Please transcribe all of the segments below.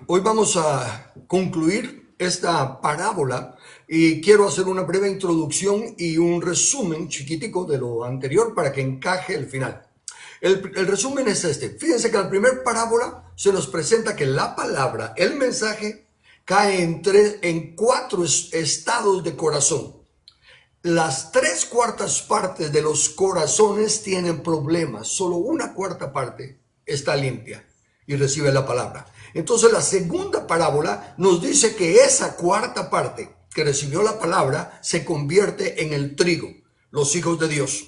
Hoy vamos a concluir esta parábola y quiero hacer una breve introducción y un resumen chiquitico de lo anterior para que encaje el final. El resumen es este. Fíjense que en la primera parábola se nos presenta que la palabra, el mensaje, cae en cuatro estados de corazón. Las 3/4 partes de los corazones tienen problemas, solo 1/4 parte está limpia y recibe la palabra. Entonces la segunda parábola nos dice que esa cuarta parte que recibió la palabra se convierte en el trigo, los hijos de Dios.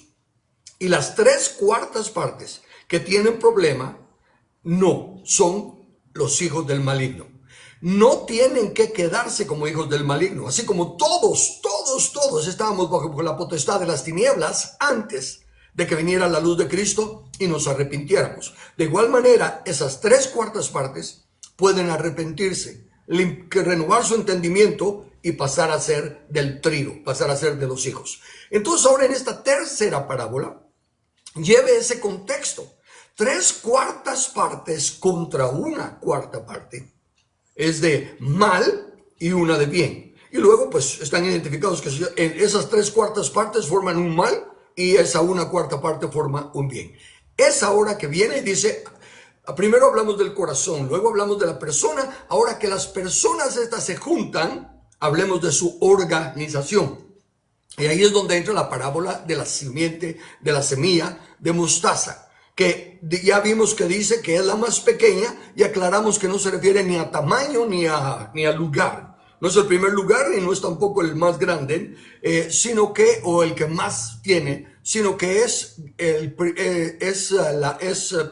Y las 3/4 partes que tienen problema no son los hijos del maligno. No tienen que quedarse como hijos del maligno, así como todos estábamos bajo la potestad de las tinieblas antes de que viniera la luz de Cristo y nos arrepintiéramos. De igual manera, esas 3/4 partes pueden arrepentirse, renovar su entendimiento y pasar a ser del trigo, pasar a ser de los hijos. Entonces ahora en esta tercera parábola, lleve ese contexto. 3/4 partes contra 1/4 parte es de mal y una de bien. Y luego pues están identificados que esas 3/4 partes forman un mal y esa 1/4 parte forma un bien. Es ahora que viene y dice, primero hablamos del corazón, luego hablamos de la persona. Ahora que las personas estas se juntan, hablemos de su organización. Y ahí es donde entra la parábola de la simiente, de la semilla de mostaza, que ya vimos que dice que es la más pequeña y aclaramos que no se refiere ni a tamaño ni a lugar. No es el primer lugar y no es tampoco el más grande, o el que más tiene, sino que es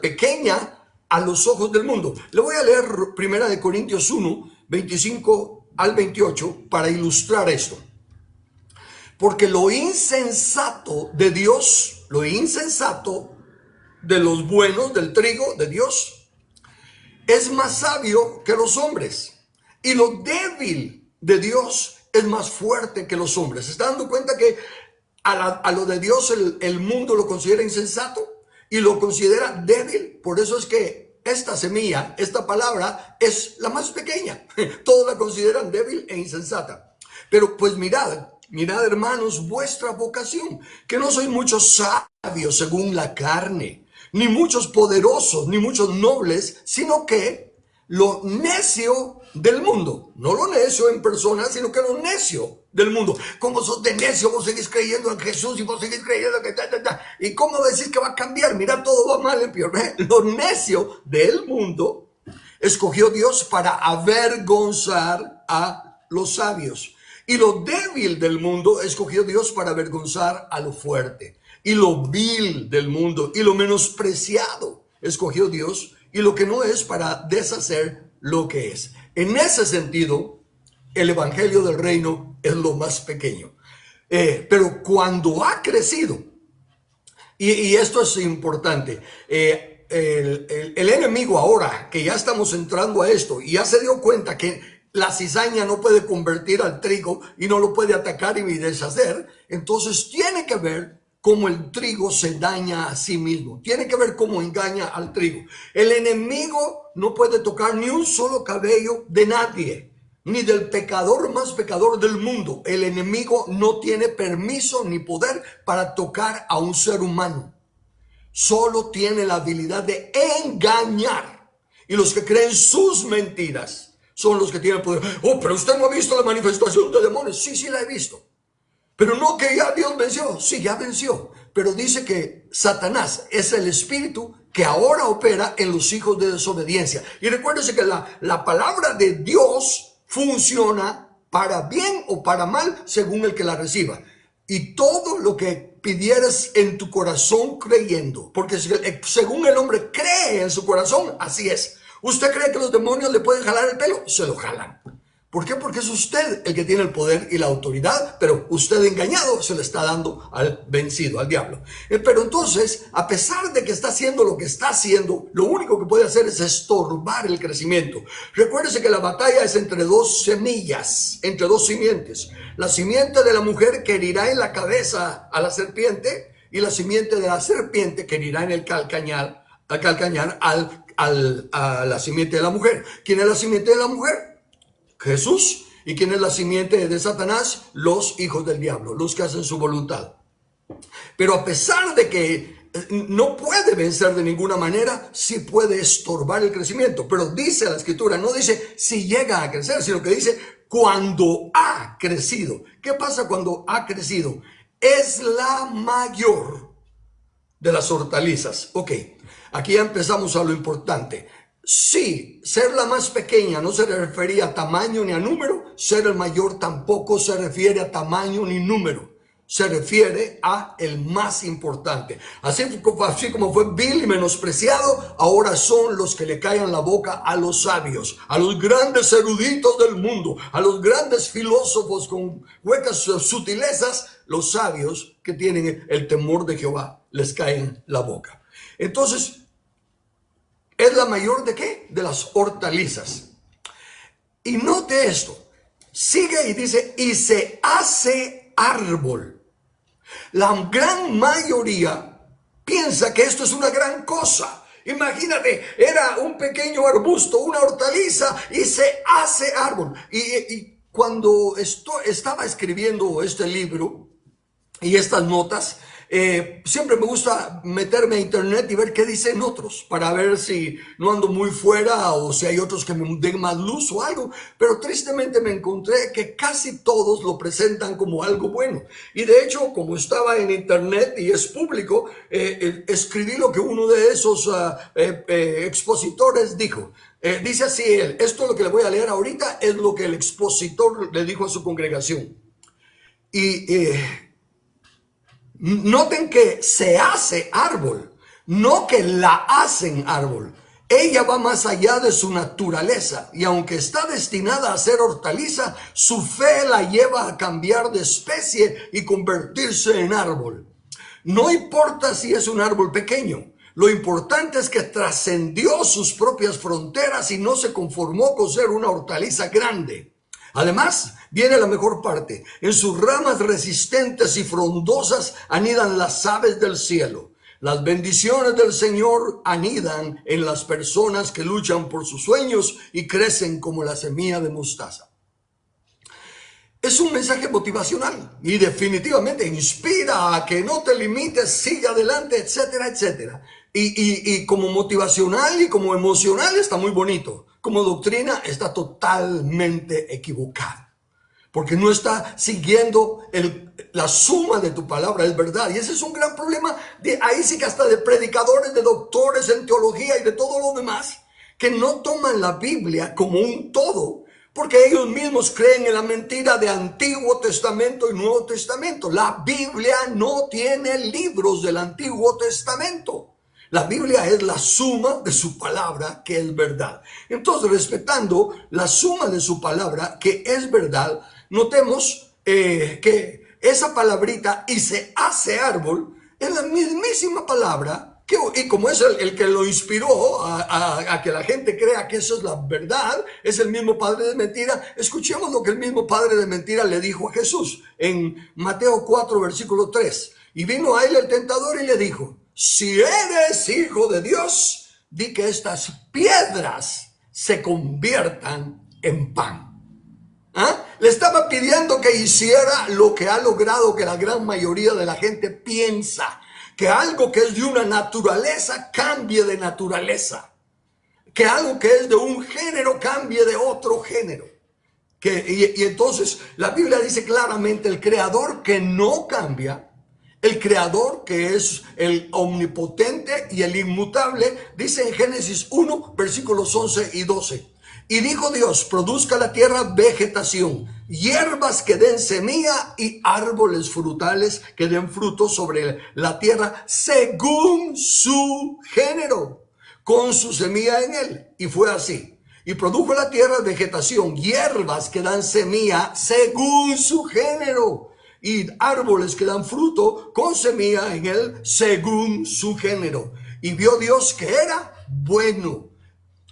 pequeña a los ojos del mundo. Le voy a leer 1 Corintios 1, 25 al 28 para ilustrar esto. Porque lo insensato de Dios, lo insensato de los buenos, del trigo de Dios, es más sabio que los hombres. Y lo débil de Dios es más fuerte que los hombres. ¿Se está dando cuenta que a lo de Dios el mundo lo considera insensato y lo considera débil? Por eso es que esta semilla, esta palabra es la más pequeña. Todos la consideran débil e insensata. Pero pues mirad hermanos, vuestra vocación, que no sois muchos sabios según la carne, ni muchos poderosos, ni muchos nobles, sino que lo necio del mundo, no lo necio en persona, sino que lo necio del mundo. ¿Cómo sos de necio? Vos seguís creyendo en Jesús y vos seguís creyendo que ¿Y cómo decís que va a cambiar? Mira, todo va mal en peor. Lo necio del mundo escogió Dios para avergonzar a los sabios. Y lo débil del mundo escogió Dios para avergonzar a lo fuerte. Y lo vil del mundo y lo menospreciado escogió Dios, y lo que no es para deshacer lo que es. En ese sentido, el evangelio del reino es lo más pequeño. Pero cuando ha crecido, y esto es importante, el enemigo ahora que ya estamos entrando a esto y ya se dio cuenta que la cizaña no puede convertir al trigo y no lo puede atacar y deshacer, entonces tiene que ver cómo el trigo se daña a sí mismo. Tiene que ver cómo engaña al trigo. El enemigo no puede tocar ni un solo cabello de nadie, ni del pecador más pecador del mundo. El enemigo no tiene permiso ni poder para tocar a un ser humano. Solo tiene la habilidad de engañar. Y los que creen sus mentiras son los que tienen poder. Oh, pero usted no ha visto la manifestación de demonios. Sí, la he visto. Pero no que ya Dios venció. Sí, ya venció. Pero dice que Satanás es el espíritu que ahora opera en los hijos de desobediencia. Y recuérdense que la palabra de Dios funciona para bien o para mal según el que la reciba. Y todo lo que pidieras en tu corazón creyendo, porque según el hombre cree en su corazón, así es. ¿Usted cree que los demonios le pueden jalar el pelo? Se lo jalan. ¿Por qué? Porque es usted el que tiene el poder y la autoridad, pero usted engañado se le está dando al vencido, al diablo. Pero entonces, a pesar de que está haciendo lo que está haciendo, lo único que puede hacer es estorbar el crecimiento. Recuérdese que la batalla es entre dos semillas, entre dos simientes. La simiente de la mujer que herirá en la cabeza a la serpiente y la simiente de la serpiente que herirá en el calcañar al a la simiente de la mujer. ¿Quién es la simiente de la mujer? Jesús. ¿Y quién es la simiente de Satanás? Los hijos del diablo, los que hacen su voluntad. Pero a pesar de que no puede vencer de ninguna manera, sí puede estorbar el crecimiento. Pero dice la Escritura, no dice si llega a crecer, sino que dice cuando ha crecido. ¿Qué pasa cuando ha crecido? Es la mayor de las hortalizas. Ok, aquí ya empezamos a lo importante. Sí, ser la más pequeña no se refería a tamaño ni a número, ser el mayor tampoco se refiere a tamaño ni número, se refiere a el más importante. Así como fue vil y menospreciado, ahora son los que le callan la boca a los sabios, a los grandes eruditos del mundo, a los grandes filósofos con huecas sutilezas. Los sabios que tienen el temor de Jehová les caen la boca. Entonces, ¿es la mayor de qué? De las hortalizas. Y note esto. Sigue y dice, y se hace árbol. La gran mayoría piensa que esto es una gran cosa. Imagínate, era un pequeño arbusto, una hortaliza, y se hace árbol. Y cuando estaba escribiendo este libro y estas notas, siempre me gusta meterme a internet y ver qué dicen otros, para ver si no ando muy fuera o si hay otros que me den más luz o algo. Pero tristemente me encontré que casi todos lo presentan como algo bueno. Y de hecho, como estaba en internet y es público, escribí lo que uno de esos expositores dijo. Dice así él, esto es lo que le voy a leer ahorita, es lo que el expositor le dijo a su congregación. Y noten que se hace árbol, no que la hacen árbol. Ella va más allá de su naturaleza y aunque está destinada a ser hortaliza, su fe la lleva a cambiar de especie y convertirse en árbol. No importa si es un árbol pequeño, lo importante es que trascendió sus propias fronteras y no se conformó con ser una hortaliza grande. Además, viene la mejor parte. En sus ramas resistentes y frondosas anidan las aves del cielo. Las bendiciones del Señor anidan en las personas que luchan por sus sueños y crecen como la semilla de mostaza. Es un mensaje motivacional y definitivamente inspira a que no te limites, sigue adelante, etcétera, etcétera. Y como motivacional y como emocional está muy bonito. Como doctrina está totalmente equivocado. Porque no está siguiendo la suma de tu palabra, es verdad. Y ese es un gran problema, ahí sí que hasta de predicadores, de doctores en teología y de todo lo demás, que no toman la Biblia como un todo, porque ellos mismos creen en la mentira de Antiguo Testamento y Nuevo Testamento. La Biblia no tiene libros del Antiguo Testamento. La Biblia es la suma de su palabra, que es verdad. Entonces, respetando la suma de su palabra, que es verdad, notemos que esa palabrita, y se hace árbol, es la mismísima palabra, y como es el que lo inspiró a que la gente crea que eso es la verdad, es el mismo padre de mentira. Escuchemos lo que el mismo padre de mentira le dijo a Jesús en Mateo 4, versículo 3. Y vino a él el tentador y le dijo, si eres hijo de Dios, di que estas piedras se conviertan en pan. ¿Ah? Le estaba pidiendo que hiciera lo que ha logrado que la gran mayoría de la gente piensa, que algo que es de una naturaleza cambie de naturaleza, que algo que es de un género cambie de otro género. Y entonces la Biblia dice claramente, el creador que no cambia, el creador que es el omnipotente y el inmutable, dice en Génesis 1, versículos 11 y 12. Y dijo Dios, produzca la tierra vegetación, hierbas que den semilla y árboles frutales que den fruto sobre la tierra según su género, con su semilla en él. Y fue así. Y produjo la tierra vegetación, hierbas que dan semilla según su género, y árboles que dan fruto con semilla en él según su género. Y vio Dios que era bueno.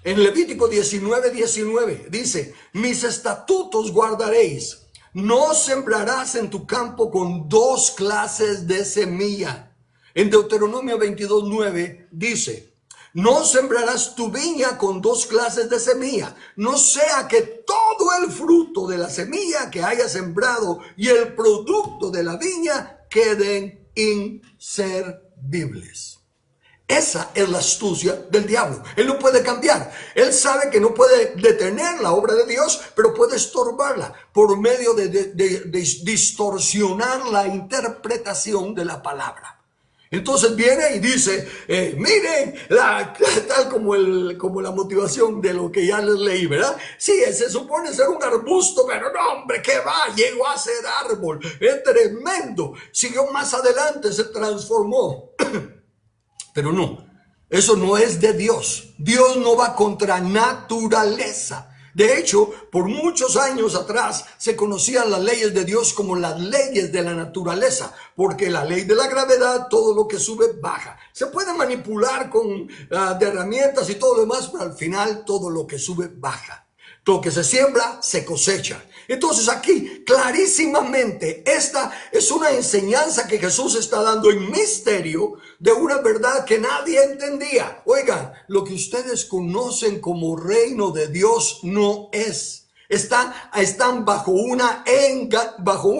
En Levítico 19:19 dice, mis estatutos guardaréis. No sembrarás en tu campo con dos clases de semilla. En Deuteronomio 22:9 dice, No sembrarás tu viña con dos clases de semilla, no sea que todo el fruto de la semilla que hayas sembrado y el producto de la viña queden inservibles. Esa es la astucia del diablo. Él no puede cambiar. Él sabe que no puede detener la obra de Dios, pero puede estorbarla por medio de distorsionar la interpretación de la palabra. Entonces viene y dice, miren, tal como la motivación de lo que ya les leí, ¿verdad? Sí, se supone ser un arbusto, pero no, hombre, ¿qué va? Llegó a ser árbol. Es tremendo. Siguió más adelante, se transformó. Pero no, eso no es de Dios. Dios no va contra naturaleza. De hecho, por muchos años atrás se conocían las leyes de Dios como las leyes de la naturaleza, porque la ley de la gravedad, todo lo que sube, baja. Se puede manipular con de herramientas y todo lo demás, pero al final todo lo que sube, baja. Lo que se siembra, se cosecha. Entonces aquí, clarísimamente, esta es una enseñanza que Jesús está dando en misterio de una verdad que nadie entendía. Oigan, lo que ustedes conocen como reino de Dios no es. Están bajo un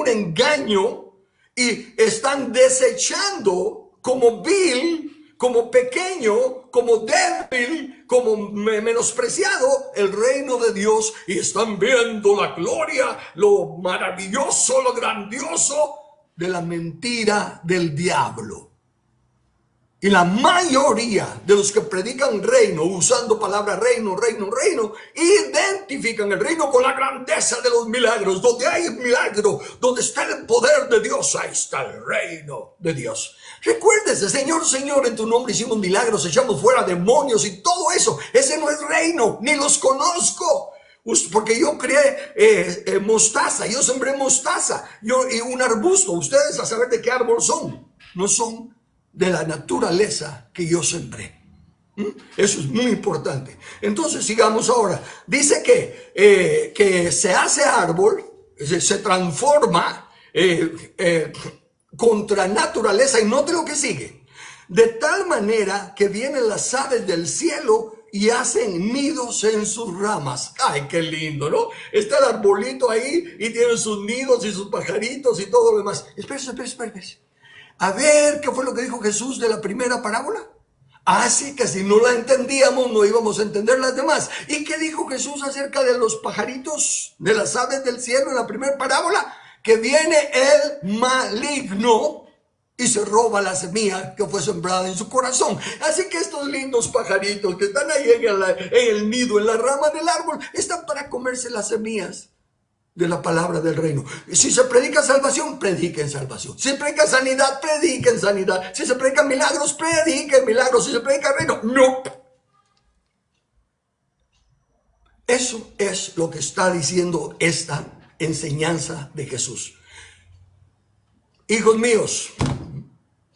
engaño y están desechando como vil, como pequeño, como débil, como menospreciado el reino de Dios, y están viendo la gloria, lo maravilloso, lo grandioso de la mentira del diablo. Y la mayoría de los que predican reino, usando palabra reino, identifican el reino con la grandeza de los milagros. Donde hay milagro, donde está el poder de Dios, ahí está el reino de Dios. Recuérdese, Señor, Señor, en tu nombre hicimos milagros, echamos fuera demonios y todo eso. Ese no es reino, ni los conozco. Porque yo creé mostaza, yo sembré mostaza, y un arbusto. Ustedes a saber de qué árbol son. No son de la naturaleza que yo sembré. Eso es muy importante. Entonces sigamos ahora. Dice que se hace árbol, se transforma contra naturaleza, y note lo que sigue. De tal manera que vienen las aves del cielo y hacen nidos en sus ramas. Ay, qué lindo, ¿no? Está el arbolito ahí y tienen sus nidos y sus pajaritos y todo lo demás. Espérese. A ver, ¿qué fue lo que dijo Jesús de la primera parábola? Así que si no la entendíamos, no íbamos a entender las demás. ¿Y qué dijo Jesús acerca de los pajaritos, de las aves del cielo en la primera parábola? Que viene el maligno y se roba la semilla que fue sembrada en su corazón. Así que estos lindos pajaritos que están ahí en el nido, en la rama del árbol, están para comerse las semillas de la palabra del reino. Si se predica salvación, prediquen salvación. Si se predica sanidad, prediquen sanidad. Si se predican milagros, prediquen milagros. Si se predica reino, no. Eso es lo que está diciendo esta enseñanza de Jesús. Hijos míos,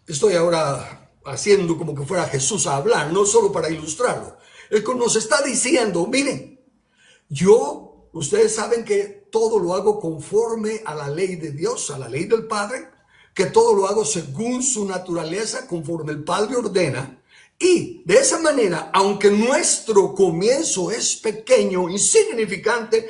estoy ahora haciendo como que fuera Jesús a hablar, no solo para ilustrarlo. Él nos está diciendo, miren, ustedes saben que todo lo hago conforme a la ley de Dios, a la ley del Padre, que todo lo hago según su naturaleza, conforme el Padre ordena. Y de esa manera, aunque nuestro comienzo es pequeño, insignificante,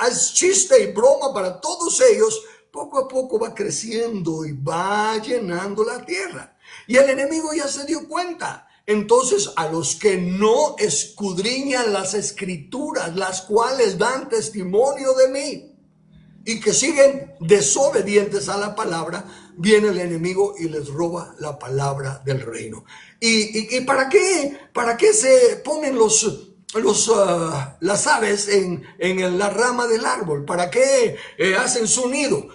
es chiste y broma para todos ellos, poco a poco va creciendo y va llenando la tierra. Y el enemigo ya se dio cuenta. Entonces, a los que no escudriñan las escrituras, las cuales dan testimonio de mí, y que siguen desobedientes a la palabra, viene el enemigo y les roba la palabra del reino. ¿Y para qué se ponen las aves en la rama del árbol? ¿Para qué hacen su nido?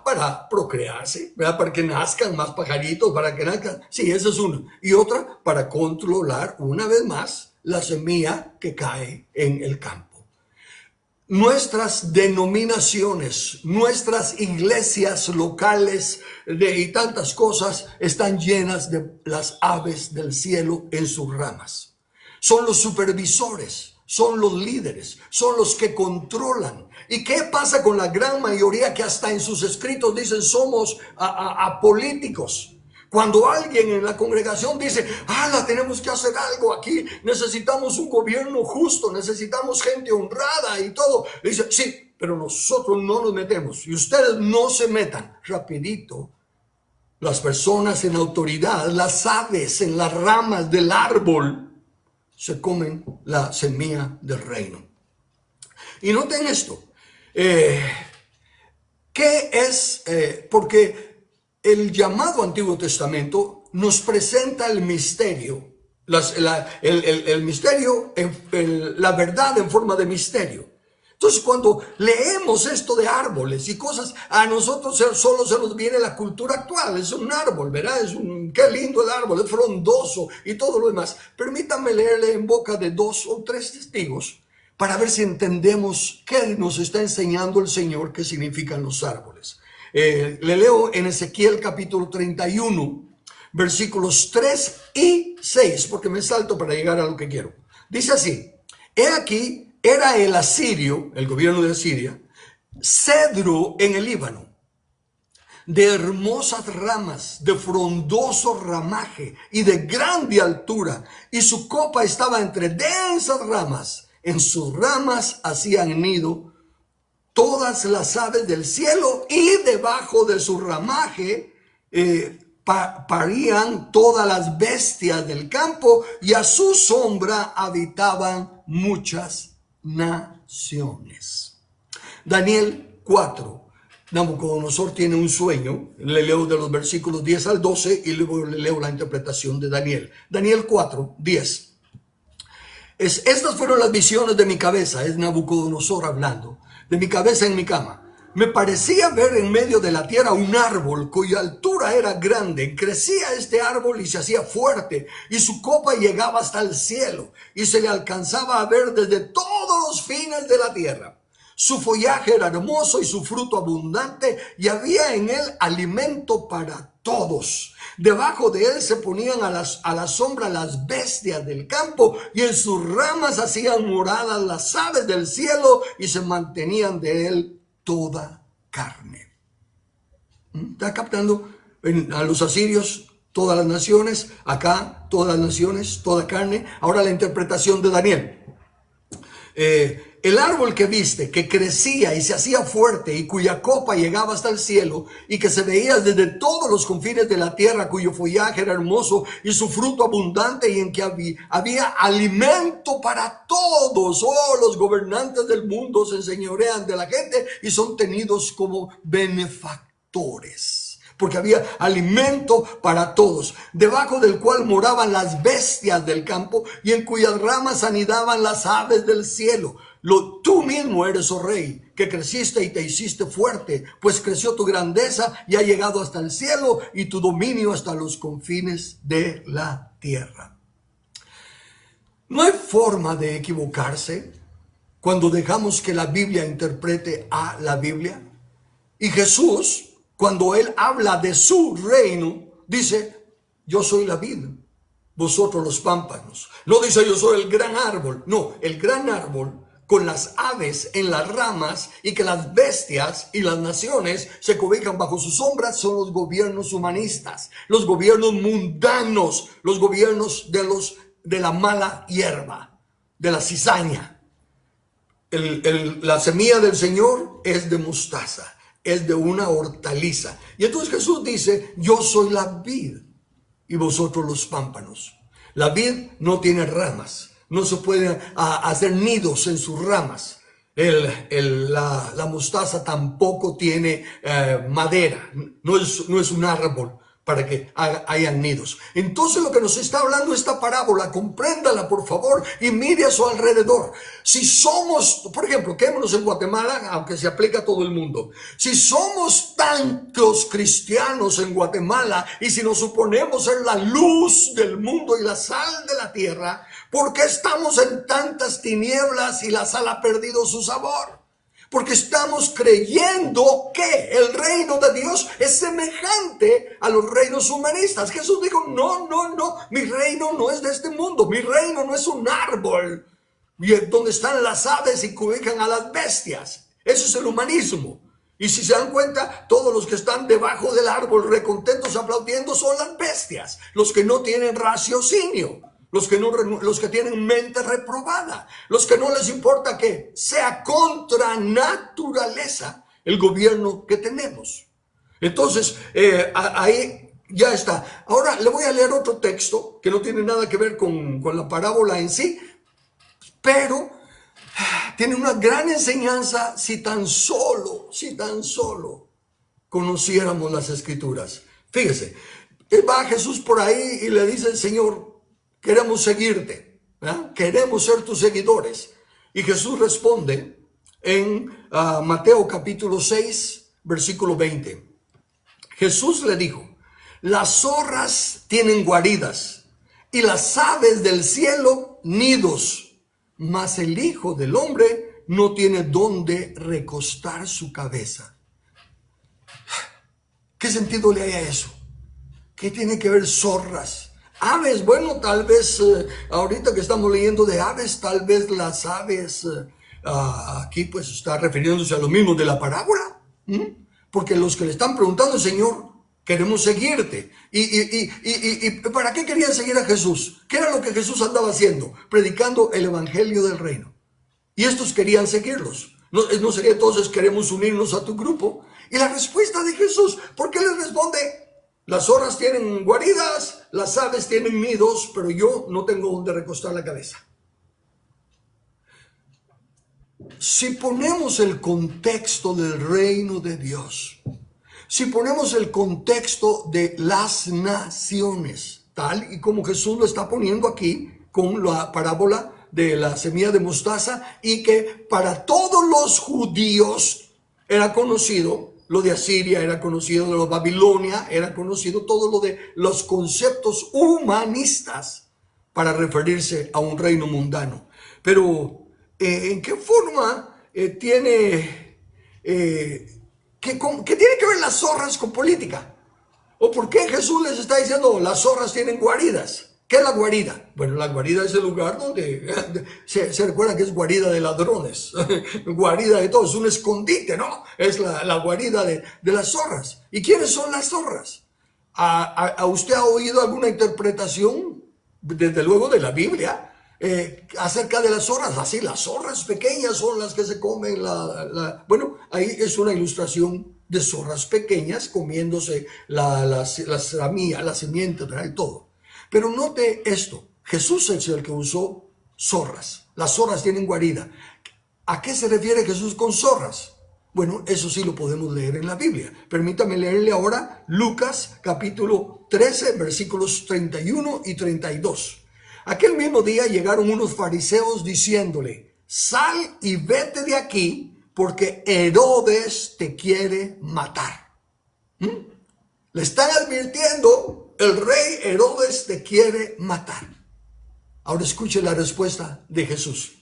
Para procrearse, ¿verdad? Para que nazcan más pajaritos, para que nazcan. Sí, esa es una. Y otra, para controlar una vez más la semilla que cae en el campo. Nuestras denominaciones, nuestras iglesias locales y tantas cosas están llenas de las aves del cielo en sus ramas. Son los supervisores, son los líderes, son los que controlan. ¿Y qué pasa con la gran mayoría que hasta en sus escritos dicen somos apolíticos? Cuando alguien en la congregación dice, tenemos que hacer algo aquí, necesitamos un gobierno justo, necesitamos gente honrada y todo, le dice, sí, pero nosotros no nos metemos y ustedes no se metan. Rapidito, las personas en autoridad, las aves en las ramas del árbol, se comen la semilla del reino. Y noten esto, ¿qué es? Porque el llamado Antiguo Testamento nos presenta el misterio, el misterio, la verdad en forma de misterio. Entonces, cuando leemos esto de árboles y cosas, a nosotros solo se nos viene la cultura actual. Es un árbol, ¿verdad? Qué lindo el árbol, es frondoso y todo lo demás. Permítanme leerle en boca de 2 o 3 testigos para ver si entendemos qué nos está enseñando el Señor, qué significan los árboles. Le leo en Ezequiel capítulo 31, versículos 3 y 6, porque me salto para llegar a lo que quiero. Dice así, he aquí, era el asirio, el gobierno de Asiria, cedro en el Líbano, de hermosas ramas, de frondoso ramaje y de grande altura, y su copa estaba entre densas ramas. En sus ramas hacían nido todas las aves del cielo, y debajo de su ramaje parían todas las bestias del campo, y a su sombra habitaban muchas naciones. Daniel 4. Nabucodonosor tiene un sueño. Le leo de los versículos 10 al 12 y luego le leo la interpretación de Daniel. Daniel 4, 10. Estas fueron las visiones de mi cabeza, es Nabucodonosor hablando, de mi cabeza en mi cama. Me parecía ver en medio de la tierra un árbol cuya altura era grande. Crecía este árbol y se hacía fuerte, y su copa llegaba hasta el cielo, y se le alcanzaba a ver desde todos los fines de la tierra. Su follaje era hermoso y su fruto abundante, y había en él alimento para todos. Debajo de él se ponían a la sombra las bestias del campo, y en sus ramas hacían moradas las aves del cielo, y se mantenían de él toda carne. ¿Está captando? A los asirios, todas las naciones, acá, todas las naciones, toda carne. Ahora la interpretación de Daniel. El árbol que viste, que crecía y se hacía fuerte, y cuya copa llegaba hasta el cielo, y que se veía desde todos los confines de la tierra, cuyo follaje era hermoso y su fruto abundante, y en que había alimento para todos. Los gobernantes del mundo se enseñorean de la gente y son tenidos como benefactores, porque había alimento para todos, debajo del cual moraban las bestias del campo, y en cuyas ramas anidaban las aves del cielo. Tú mismo eres, oh rey, que creciste y te hiciste fuerte, pues creció tu grandeza y ha llegado hasta el cielo, y tu dominio hasta los confines de la tierra. No hay forma de equivocarse cuando dejamos que la Biblia interprete a la Biblia. Y Jesús, cuando él habla de su reino, dice, yo soy la vid, vosotros los pámpanos. No dice yo soy el gran árbol. No, el gran árbol con las aves en las ramas, y que las bestias y las naciones se cobijan bajo sus sombras, son los gobiernos humanistas, los gobiernos mundanos, los gobiernos de la mala hierba, de la cizaña. La semilla del Señor es de mostaza, es de una hortaliza. Y entonces Jesús dice, yo soy la vid y vosotros los pámpanos. La vid no tiene ramas, no se pueden hacer nidos en sus ramas. La mostaza tampoco tiene madera, no es un árbol para que hayan nidos. Entonces lo que nos está hablando esta parábola, compréndala por favor y mire a su alrededor. Si somos, por ejemplo, quedémonos en Guatemala, aunque se aplica a todo el mundo. Si somos tantos cristianos en Guatemala, y si nos suponemos ser la luz del mundo y la sal de la tierra, ¿por qué estamos en tantas tinieblas y la sal ha perdido su sabor? Porque estamos creyendo que el reino de Dios es semejante a los reinos humanistas. Jesús dijo, no, mi reino no es de este mundo, mi reino no es un árbol donde están las aves y cobijan a las bestias. Eso es el humanismo. Y si se dan cuenta, todos los que están debajo del árbol recontentos aplaudiendo son las bestias, los que no tienen raciocinio, los que tienen mente reprobada, los que no les importa que sea contra naturaleza el gobierno que tenemos. Entonces, ahí ya está. Ahora le voy a leer otro texto que no tiene nada que ver con la parábola en sí, pero tiene una gran enseñanza si tan solo conociéramos las Escrituras. Fíjese, va Jesús por ahí y le dice: Señor, queremos seguirte, ¿verdad? Queremos ser tus seguidores. Y Jesús responde en Mateo capítulo 6, versículo 20. Jesús le dijo: las zorras tienen guaridas y las aves del cielo nidos, mas el Hijo del Hombre no tiene dónde recostar su cabeza. ¿Qué sentido le hay a eso? ¿Qué tiene que ver zorras? Aves, bueno, tal vez ahorita que estamos leyendo de aves, tal vez las aves aquí pues está refiriéndose a lo mismo de la parábola. Porque los que le están preguntando: Señor, queremos seguirte. ¿Y para qué querían seguir a Jesús? ¿Qué era lo que Jesús andaba haciendo? Predicando el evangelio del reino. Y estos querían seguirlos. ¿No sería entonces: queremos unirnos a tu grupo? Y la respuesta de Jesús, ¿por qué les responde? Las zorras tienen guaridas, las aves tienen nidos, pero yo no tengo donde recostar la cabeza. Si ponemos el contexto del reino de Dios, si ponemos el contexto de las naciones, tal y como Jesús lo está poniendo aquí con la parábola de la semilla de mostaza, y que para todos los judíos era conocido, lo de Asiria era conocido, lo de Babilonia era conocido, todo lo de los conceptos humanistas para referirse a un reino mundano. Pero ¿en qué forma tiene... ¿Qué tiene que ver las zorras con política? ¿O por qué Jesús les está diciendo las zorras tienen guaridas? ¿Qué es la guarida? Bueno, la guarida es el lugar donde se recuerda que es guarida de ladrones, guarida de todo, es un escondite, ¿no? Es la guarida de las zorras. ¿Y quiénes son las zorras? ¿A usted ha oído alguna interpretación, desde luego de la Biblia, acerca de las zorras? Así, las zorras pequeñas son las que se comen bueno, ahí es una ilustración de zorras pequeñas comiéndose la semilla, la simiente, ¿verdad? Y todo. Pero note esto: Jesús es el que usó zorras. Las zorras tienen guarida. ¿A qué se refiere Jesús con zorras? Bueno, eso sí lo podemos leer en la Biblia. Permítame leerle ahora Lucas capítulo 13, versículos 31 y 32. Aquel mismo día llegaron unos fariseos diciéndole: sal y vete de aquí, porque Herodes te quiere matar. Le están advirtiendo: el rey Herodes te quiere matar. Ahora escuche la respuesta de Jesús.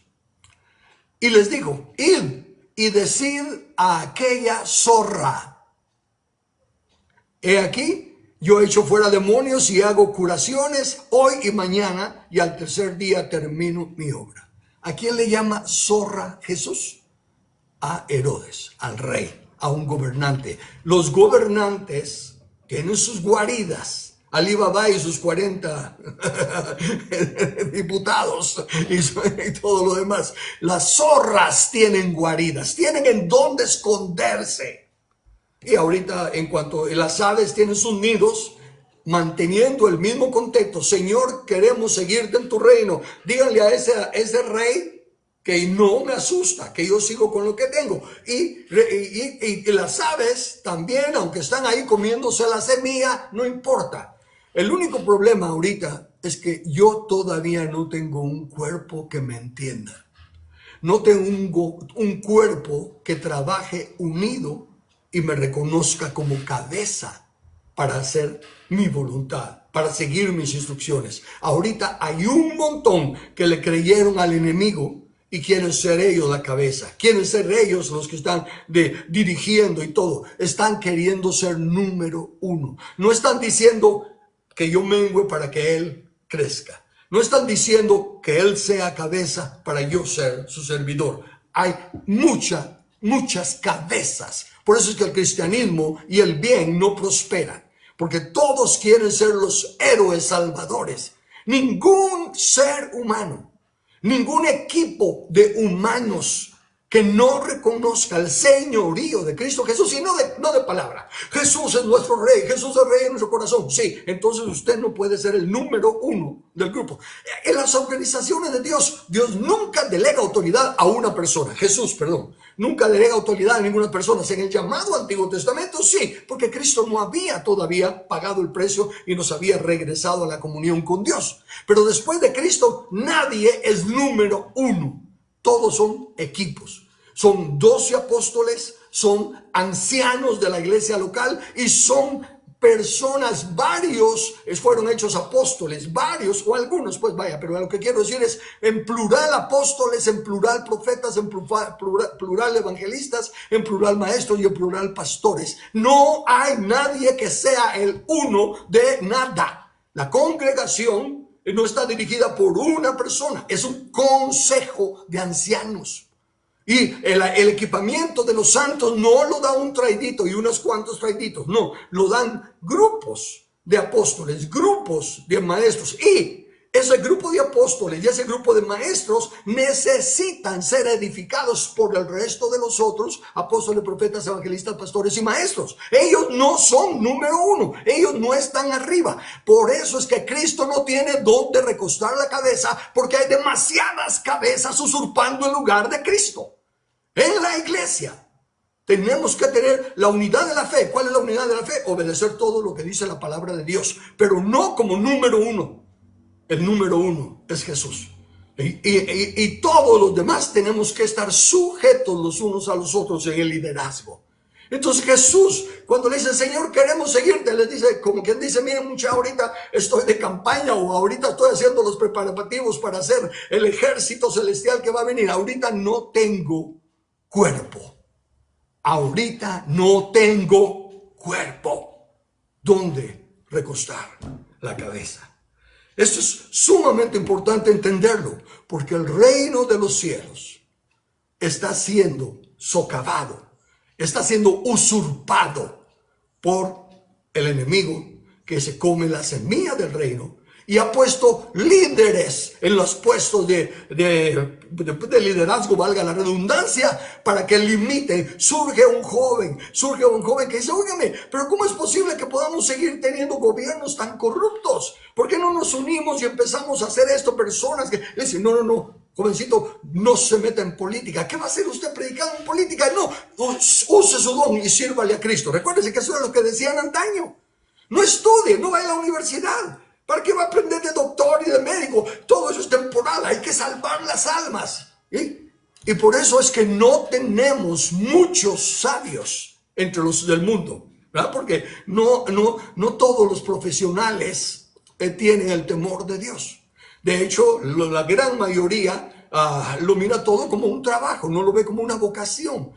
Y les dijo: id y decid a aquella zorra: he aquí, yo echo fuera demonios y hago curaciones hoy y mañana, y al tercer día termino mi obra. ¿A quién le llama zorra Jesús? A Herodes, al rey, a un gobernante. Los gobernantes tienen sus guaridas. Ali Baba y sus 40 diputados y todo lo demás. Las zorras tienen guaridas, tienen en dónde esconderse. Y ahorita, en cuanto a las aves, tienen sus nidos, manteniendo el mismo contexto: Señor, queremos seguirte en tu reino. Díganle a ese rey que no me asusta, que yo sigo con lo que tengo. Y las aves también, aunque están ahí comiéndose la semilla, no importa. El único problema ahorita es que yo todavía no tengo un cuerpo que me entienda. No tengo un cuerpo que trabaje unido y me reconozca como cabeza para hacer mi voluntad, para seguir mis instrucciones. Ahorita hay un montón que le creyeron al enemigo y quieren ser ellos la cabeza, quieren ser ellos los que están dirigiendo y todo. Están queriendo ser número uno. No están diciendo que yo mengüe para que él crezca. No están diciendo que él sea cabeza para yo ser su servidor. Hay mucha muchas cabezas. Por eso es que el cristianismo y el bien no prosperan, porque todos quieren ser los héroes salvadores. Ningún ser humano, ningún equipo de humanos que no reconozca el señorío de Cristo Jesús, y no de palabra. Jesús es nuestro rey, Jesús es el rey en nuestro corazón. Sí, entonces usted no puede ser el número uno del grupo. En las organizaciones de Dios, Dios nunca delega autoridad a una persona. Jesús, perdón, nunca delega autoridad a ninguna persona. En el llamado Antiguo Testamento, sí, porque Cristo no había todavía pagado el precio y nos había regresado a la comunión con Dios. Pero después de Cristo, nadie es número uno. Todos son equipos. Son 12 apóstoles, son ancianos de la iglesia local y son personas, varios fueron hechos apóstoles, varios o algunos, pues vaya, pero lo que quiero decir es en plural apóstoles, en plural profetas, en plural evangelistas, en plural maestros y en plural pastores. No hay nadie que sea el uno de nada. La congregación no está dirigida por una persona, es un consejo de ancianos. Y el equipamiento de los santos no lo da un traidito y unos cuantos traiditos, no, lo dan grupos de apóstoles, grupos de maestros. Y ese grupo de apóstoles y ese grupo de maestros necesitan ser edificados por el resto de los otros apóstoles, profetas, evangelistas, pastores y maestros. Ellos no son número uno, ellos no están arriba. Por eso es que Cristo no tiene dónde recostar la cabeza, porque hay demasiadas cabezas usurpando el lugar de Cristo. En la iglesia tenemos que tener la unidad de la fe. ¿Cuál es la unidad de la fe? Obedecer todo lo que dice la palabra de Dios, pero no como número uno. El número uno es Jesús. Y todos los demás tenemos que estar sujetos los unos a los otros en el liderazgo. Entonces Jesús, cuando le dice, Señor, queremos seguirte, les dice, como quien dice, miren mucha, ahorita estoy de campaña o ahorita estoy haciendo los preparativos para hacer el ejército celestial que va a venir. Ahorita no tengo cuerpo. Ahorita no tengo cuerpo. ¿Dónde recostar la cabeza? Esto es sumamente importante entenderlo, porque el reino de los cielos está siendo socavado, está siendo usurpado por el enemigo que se come la semilla del reino y ha puesto líderes en los puestos de liderazgo, valga la redundancia, para que limiten. Surge un joven que dice, óigame, pero ¿cómo es posible que podamos seguir teniendo gobiernos tan corruptos? ¿Por qué no nos unimos y empezamos a hacer esto? Personas que le dicen, no, jovencito, no se meta en política. ¿Qué va a hacer usted predicando en política? No, use su don y sírvale a Cristo. Recuérdese que eso era lo que decían antaño. No estudie, no vaya a la universidad. ¿Para qué va a aprender de doctor y de médico? Todo eso es temporal, hay que salvar las almas. Y por eso es que no tenemos muchos sabios entre los del mundo, ¿verdad? Porque no todos los profesionales tienen el temor de Dios. De hecho, la gran mayoría lo mira todo como un trabajo, no lo ve como una vocación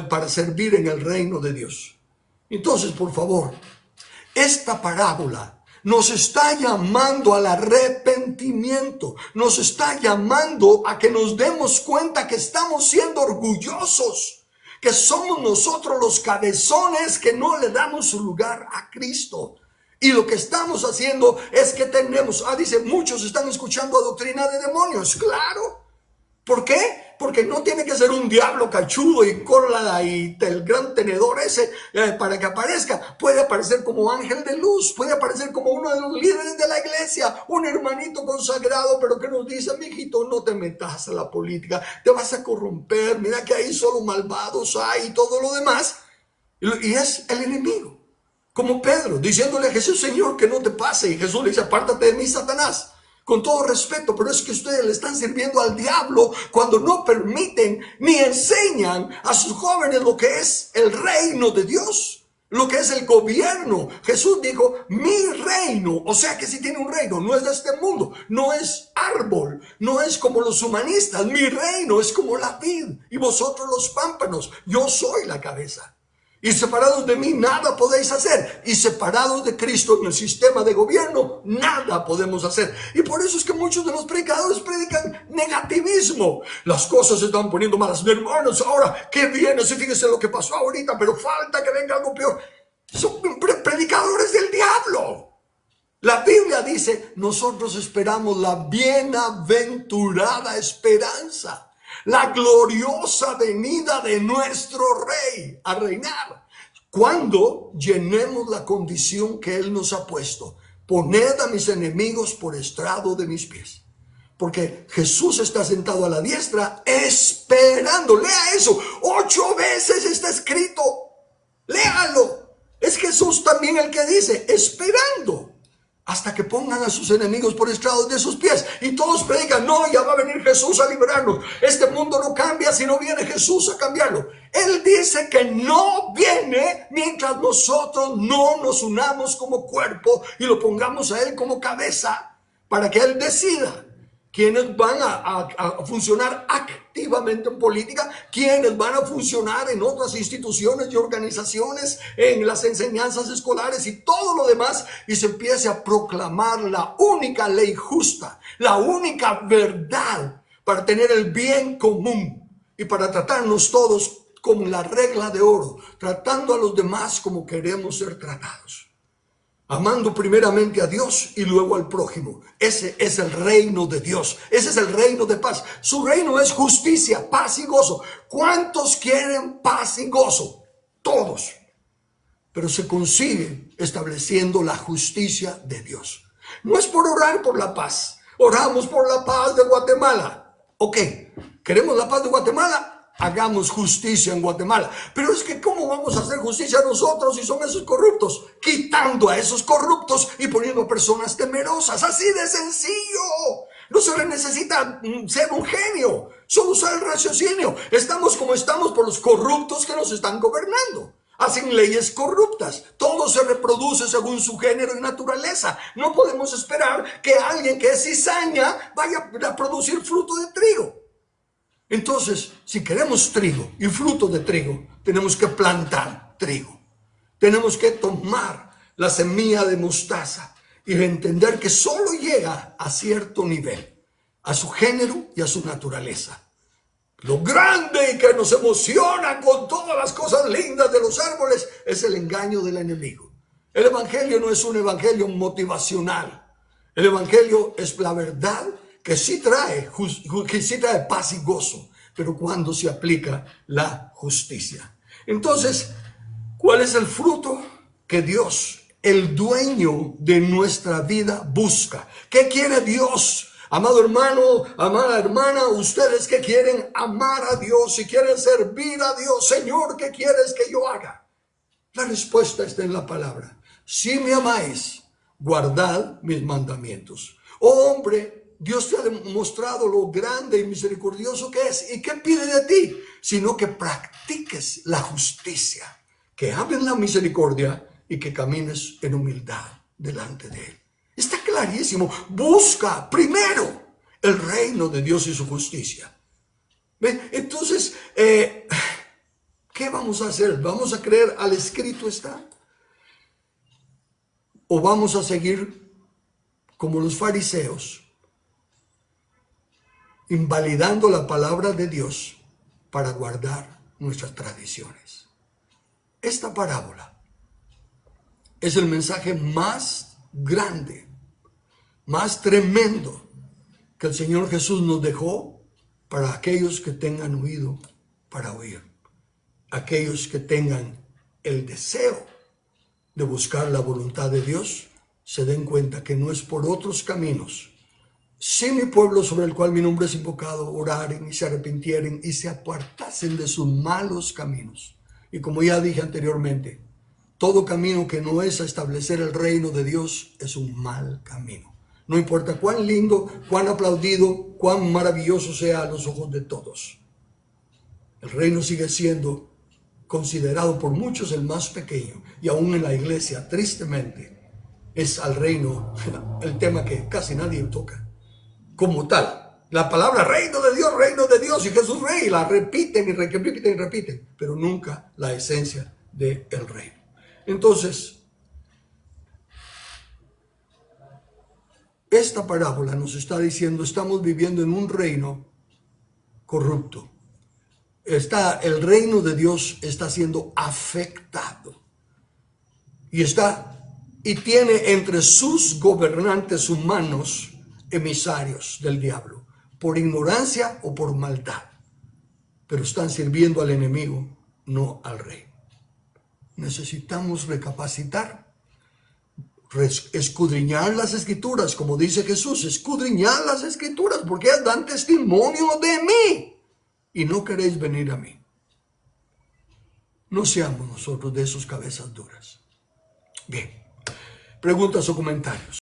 para servir en el reino de Dios. Entonces, por favor, esta parábola nos está llamando al arrepentimiento, nos está llamando a que nos demos cuenta que estamos siendo orgullosos, que somos nosotros los cabezones que no le damos su lugar a Cristo. Y lo que estamos haciendo es que tenemos, dice, muchos están escuchando doctrina de demonios. Claro. ¿Por qué? Porque no tiene que ser un diablo cachudo y cola y el gran tenedor ese para que aparezca. Puede aparecer como ángel de luz, puede aparecer como uno de los líderes de la iglesia, un hermanito consagrado, pero que nos dice, mijito, no te metas a la política, te vas a corromper, mira que ahí solo malvados hay y todo lo demás. Y es el enemigo. Como Pedro, diciéndole a Jesús, Señor, que no te pase. Y Jesús le dice, apártate de mí, Satanás. Con todo respeto, pero es que ustedes le están sirviendo al diablo cuando no permiten ni enseñan a sus jóvenes lo que es el reino de Dios, lo que es el gobierno. Jesús dijo, mi reino, o sea que si tiene un reino, no es de este mundo, no es árbol, no es como los humanistas, mi reino es como la vid y vosotros los pámpanos, yo soy la cabeza. Y separados de mí nada podéis hacer. Y separados de Cristo en el sistema de gobierno, nada podemos hacer. Y por eso es que muchos de los predicadores predican negativismo. Las cosas se están poniendo malas. Hermanos, ahora, ¿qué viene? Si fíjense lo que pasó ahorita, pero falta que venga algo peor. Son predicadores del diablo. La Biblia dice, nosotros esperamos la bienaventurada esperanza, la gloriosa venida de nuestro Rey a reinar. Cuando llenemos la condición que Él nos ha puesto, poned a mis enemigos por estrado de mis pies. Porque Jesús está sentado a la diestra esperando. Lea eso, 8 veces está escrito. Léalo. Es Jesús también el que dice, esperando. Hasta que pongan a sus enemigos por estrados de sus pies. Y todos predican, no, ya va a venir Jesús a liberarnos. Este mundo no cambia si no viene Jesús a cambiarlo. Él dice que no viene mientras nosotros no nos unamos como cuerpo y lo pongamos a Él como cabeza para que Él decida quiénes van a funcionar activamente en política, quiénes van a funcionar en otras instituciones y organizaciones, en las enseñanzas escolares y todo lo demás, y se empiece a proclamar la única ley justa, la única verdad para tener el bien común y para tratarnos todos como la regla de oro, tratando a los demás como queremos ser tratados. Amando primeramente a Dios y luego al prójimo. Ese es el reino de Dios. Ese es el reino de paz. Su reino es justicia, paz y gozo. ¿Cuántos quieren paz y gozo? Todos. Pero se consigue estableciendo la justicia de Dios. No es por orar por la paz. Oramos por la paz de Guatemala. Ok, ¿queremos la paz de Guatemala? Hagamos justicia en Guatemala. Pero es que ¿cómo vamos a hacer justicia nosotros si son esos corruptos? Quitando a esos corruptos y poniendo a personas temerosas. Así de sencillo. No se le necesita ser un genio. Solo usar el raciocinio. Estamos como estamos por los corruptos que nos están gobernando. Hacen leyes corruptas. Todo se reproduce según su género y naturaleza. No podemos esperar que alguien que es cizaña vaya a producir fruto de trigo. Entonces, si queremos trigo y fruto de trigo, tenemos que plantar trigo. Tenemos que tomar la semilla de mostaza y entender que solo llega a cierto nivel, a su género y a su naturaleza. Lo grande y que nos emociona con todas las cosas lindas de los árboles es el engaño del enemigo. El evangelio no es un evangelio motivacional. El evangelio es la verdad que sí trae paz y gozo, pero cuando se aplica la justicia. Entonces, ¿cuál es el fruto que Dios, el dueño de nuestra vida, busca? ¿Qué quiere Dios? Amado hermano, amada hermana, ustedes que quieren amar a Dios y quieren servir a Dios, Señor, ¿qué quieres que yo haga? La respuesta está en la palabra. Si me amáis, guardad mis mandamientos. Oh hombre, Dios te ha demostrado lo grande y misericordioso que es. ¿Y qué pide de ti? Sino que practiques la justicia, que ames la misericordia y que camines en humildad delante de Él. Está clarísimo. Busca primero el reino de Dios y su justicia. ¿Ven? Entonces, ¿qué vamos a hacer? ¿Vamos a creer al escrito está? ¿O vamos a seguir como los fariseos, invalidando la palabra de Dios para guardar nuestras tradiciones? Esta parábola es el mensaje más grande, más tremendo que el Señor Jesús nos dejó para aquellos que tengan oído para oír, aquellos que tengan el deseo de buscar la voluntad de Dios, se den cuenta que no es por otros caminos. Si mi pueblo sobre el cual mi nombre es invocado oraren y se arrepintieren y se apartasen de sus malos caminos. Y como ya dije anteriormente, todo camino que no es a establecer el reino de Dios es un mal camino. No importa cuán lindo, cuán aplaudido, cuán maravilloso sea a los ojos de todos. El reino sigue siendo considerado por muchos el más pequeño. Y aún en la iglesia, tristemente, es al reino el tema que casi nadie toca. Como tal, la palabra reino de Dios y Jesús rey, la repiten y repiten y repiten, pero nunca la esencia del reino. Entonces, esta parábola nos está diciendo, estamos viviendo en un reino corrupto. El reino de Dios está siendo afectado. Y tiene entre sus gobernantes humanos emisarios del diablo, por ignorancia o por maldad. Pero están sirviendo al enemigo, no al rey. Necesitamos recapacitar, escudriñar las escrituras, como dice Jesús, escudriñar las escrituras, porque ellas dan testimonio de mí, y no queréis venir a mí. No seamos nosotros de esos cabezas duras. Bien, preguntas o comentarios.